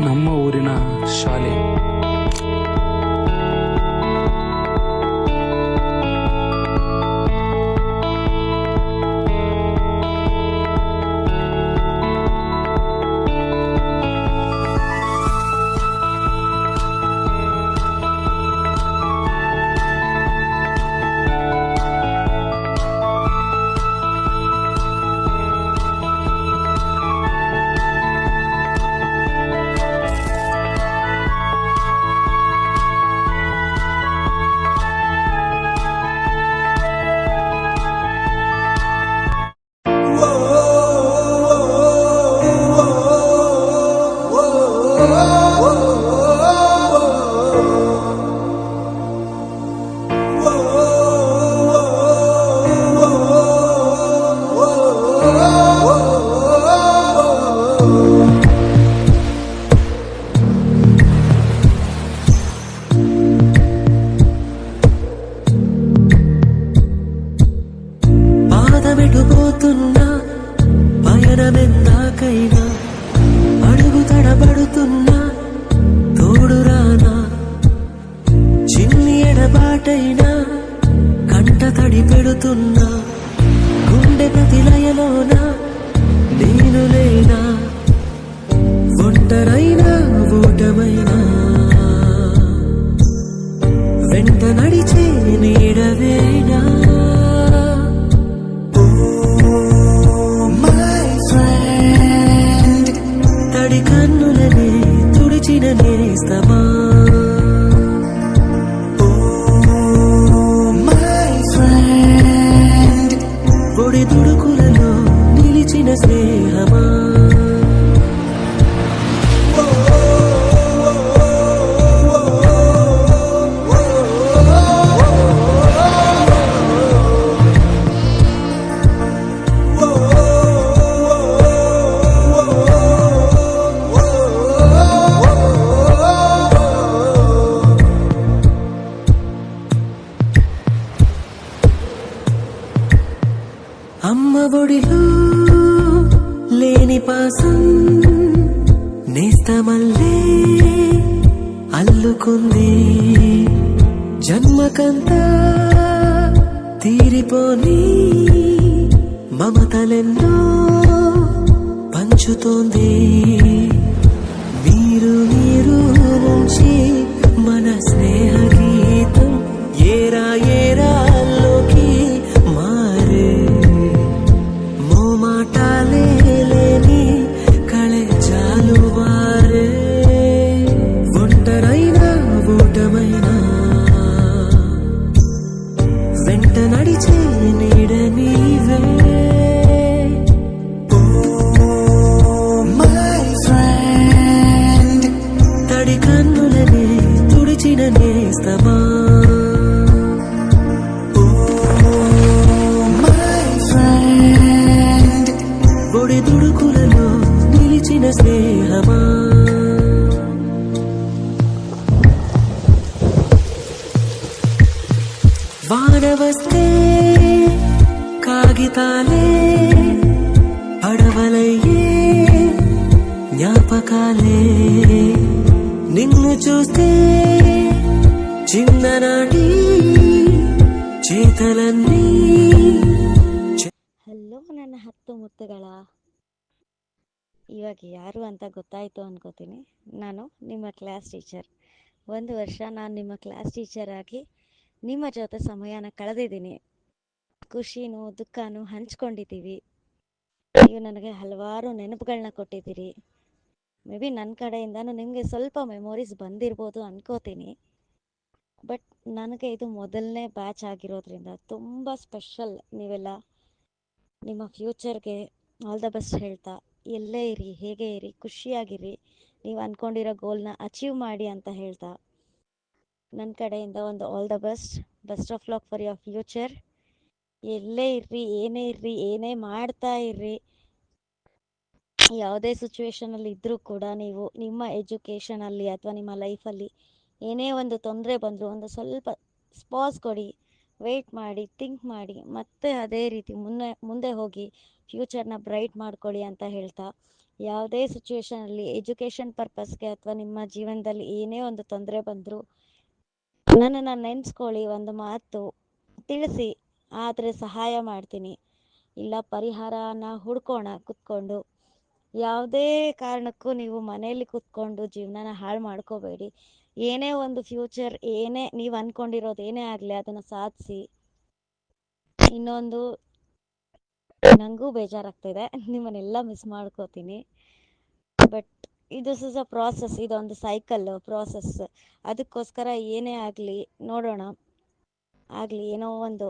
ನಮ್ಮ ಊರಿನ ಶಾಲೆ. పాదమెటుపోతున్నా పయనమెందాకైనా అడుగు తడబడుతున్నా తోడురానా చిన్ని ఎడబాటైనా కంట తడి పెడుతున్నా గుండె ప్రతిలయలోన నేను లేనా ఒంటరైనా ఓటమైనా వెంట నడిచే నీడవేనా తడి కన్నులనే తుడిచిన నేస్తమా పొడి తుడుకులలో నిలిచిన స్నేహమా అమ్మ ఒడిలో లేని పాసం నేస్తమల్లే అల్లుకుంది జన్మకంతా తీరిపోని మమతలెన్నో పంచుతోంది మీరు నుంచి మన స్నేహ గీతం ఏరా ఏరాల్లోకి మారే మాటాలే లేని కళే చాలు వారే ఒంటరైనా ఓటమైనా వెంట నడిచే నీడ నీవే తడి కన్నులనే తుడిచిన నేస్తమా పొడి తుడుకులలో నిలిచిన స్నేహమా వాన వస్తే కాగితాలే పడవలయ్యే జ్ఞాపకాలే నిన్ను చూస్తే చిన్ననాటి చేతలన్నీ. ಹಲೋ ನನ್ನ 10 ಮುತ್ತುಗಳ, ಇವಾಗ ಯಾರು ಅಂತ ಗೊತ್ತಾಯಿತು ಅನ್ಕೋತೀನಿ. ನಾನು ನಿಮ್ಮ ಕ್ಲಾಸ್ ಟೀಚರ್. 1 ವರ್ಷ ನಾನು ನಿಮ್ಮ ಕ್ಲಾಸ್ ಟೀಚರ್ ಆಗಿ ನಿಮ್ಮ ಜೊತೆ ಸಮಯನ ಕಳೆದಿದ್ದೀನಿ. ಖುಷಿನೂ ದುಃಖನೂ ಹಂಚ್ಕೊಂಡಿದ್ದೀವಿ. ನೀವು ನನಗೆ ಹಲವಾರು ನೆನಪುಗಳನ್ನ ಕೊಟ್ಟಿದ್ದೀರಿ. ಮೇ ಬಿ ನನ್ನ ಕಡೆಯಿಂದನೂ ನಿಮಗೆ ಸ್ವಲ್ಪ ಮೆಮೊರೀಸ್ ಬಂದಿರ್ಬೋದು ಅನ್ಕೋತೀನಿ. ಬಟ್ ನನಗೆ ಇದು ಮೊದಲನೇ ಬ್ಯಾಚ್ ಆಗಿರೋದ್ರಿಂದ ತುಂಬ ಸ್ಪೆಷಲ್. ನೀವೆಲ್ಲ ನಿಮ್ಮ ಫ್ಯೂಚರ್ಗೆ ಆಲ್ ದ ಬೆಸ್ಟ್ ಹೇಳ್ತಾ, ಎಲ್ಲೇ ಇರಿ, ಹೇಗೆ ಇರಿ, ಖುಷಿಯಾಗಿರಿ, ನೀವು ಅಂದ್ಕೊಂಡಿರೋ ಗೋಲ್ನ ಅಚೀವ್ ಮಾಡಿ ಅಂತ ಹೇಳ್ತಾ, ನನ್ನ ಕಡೆಯಿಂದ ಒಂದು all the best of luck for your future. ಎಲ್ಲೇ ಇರ್ರಿ, ಏನೇ ಇರ್ರಿ, ಏನೇ ಮಾಡ್ತಾ ಇರ್ರಿ, ಯಾವುದೇ ಸಿಚುವೇಶನಲ್ಲಿ ಇದ್ದರೂ ಕೂಡ ನೀವು ನಿಮ್ಮ ಎಜುಕೇಷನಲ್ಲಿ ಅಥವಾ ನಿಮ್ಮ ಲೈಫಲ್ಲಿ ಏನೇ ಒಂದು ತೊಂದರೆ ಬಂದರೂ ಒಂದು ಸ್ವಲ್ಪ ಸ್ಪಾಸ್ ಕೊಡಿ, ವೆಯ್ಟ್ ಮಾಡಿ, ಥಿಂಕ್ ಮಾಡಿ, ಮತ್ತೆ ಅದೇ ರೀತಿ ಮುಂದೆ ಹೋಗಿ ಫ್ಯೂಚರ್ನ ಬ್ರೈಟ್ ಮಾಡ್ಕೊಳ್ಳಿ ಅಂತ ಹೇಳ್ತಾ, ಯಾವುದೇ ಸಿಚುವೇಶನಲ್ಲಿ ಎಜುಕೇಷನ್ ಪರ್ಪಸ್ಗೆ ಅಥವಾ ನಿಮ್ಮ ಜೀವನದಲ್ಲಿ ಏನೇ ಒಂದು ತೊಂದರೆ ಬಂದರೂ ನನ್ನನ್ನು ನೆನೆಸ್ಕೊಳ್ಳಿ, ಒಂದು ಮಾತು ತಿಳಿಸಿ, ಆದರೆ ಸಹಾಯ ಮಾಡ್ತೀನಿ. ಇಲ್ಲ ಪರಿಹಾರನ ಹುಡ್ಕೋಣ ಕುತ್ಕೊಂಡು. ಯಾವುದೇ ಕಾರಣಕ್ಕೂ ನೀವು ಮನೆಯಲ್ಲಿ ಕುತ್ಕೊಂಡು ಜೀವನನ ಹಾಳು ಮಾಡ್ಕೋಬೇಡಿ. ಏನೇ ಒಂದು ಫ್ಯೂಚರ್, ಏನೇ ನೀವು ಅಂದ್ಕೊಂಡಿರೋದು ಏನೇ ಆಗಲಿ ಅದನ್ನು ಸಾಧಿಸಿ. ಇನ್ನೊಂದು, ನನಗೂ ಬೇಜಾರಾಗ್ತಿದೆ, ನಿಮ್ಮನ್ನೆಲ್ಲ ಮಿಸ್ ಮಾಡ್ಕೋತೀನಿ. But this is a process, ಇದೊಂದು ಸೈಕಲ್ ಪ್ರಾಸೆಸ್. ಅದಕ್ಕೋಸ್ಕರ ಏನೇ ಆಗಲಿ ನೋಡೋಣ, ಆಗಲಿ ಏನೋ ಒಂದು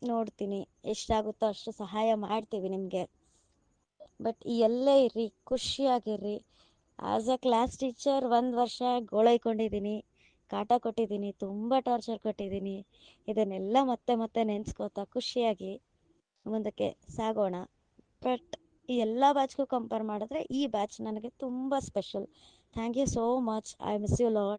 ನೋಡ್ತೀನಿ, ಎಷ್ಟಾಗುತ್ತೋ ಅಷ್ಟು ಸಹಾಯ ಮಾಡ್ತೀವಿ ನಿಮಗೆ. ಬಟ್ ಎಲ್ಲೇ ಇರ್ರಿ ಖುಷಿಯಾಗಿರ್ರಿ. ಆ್ಯಸ್ ಅ ಕ್ಲಾಸ್ ಟೀಚರ್ 1 ವರ್ಷ ಗೋಳೈಕೊಂಡಿದ್ದೀನಿ, ಕಾಟ ಕೊಟ್ಟಿದ್ದೀನಿ, ತುಂಬ ಟಾರ್ಚರ್ ಕೊಟ್ಟಿದ್ದೀನಿ. ಇದನ್ನೆಲ್ಲ ಮತ್ತೆ ಮತ್ತೆ ನೆನೆಸ್ಕೋತಾ ಖುಷಿಯಾಗಿ ಮುಂದಕ್ಕೆ ಸಾಗೋಣ. ಬಟ್ ಈ ಎಲ್ಲ ಬ್ಯಾಚ್ಗೂ ಕಂಪೇರ್ ಮಾಡಿದ್ರೆ ಈ ಬ್ಯಾಚ್ ನನಗೆ ತುಂಬ special. Thank you so much. I miss you lot.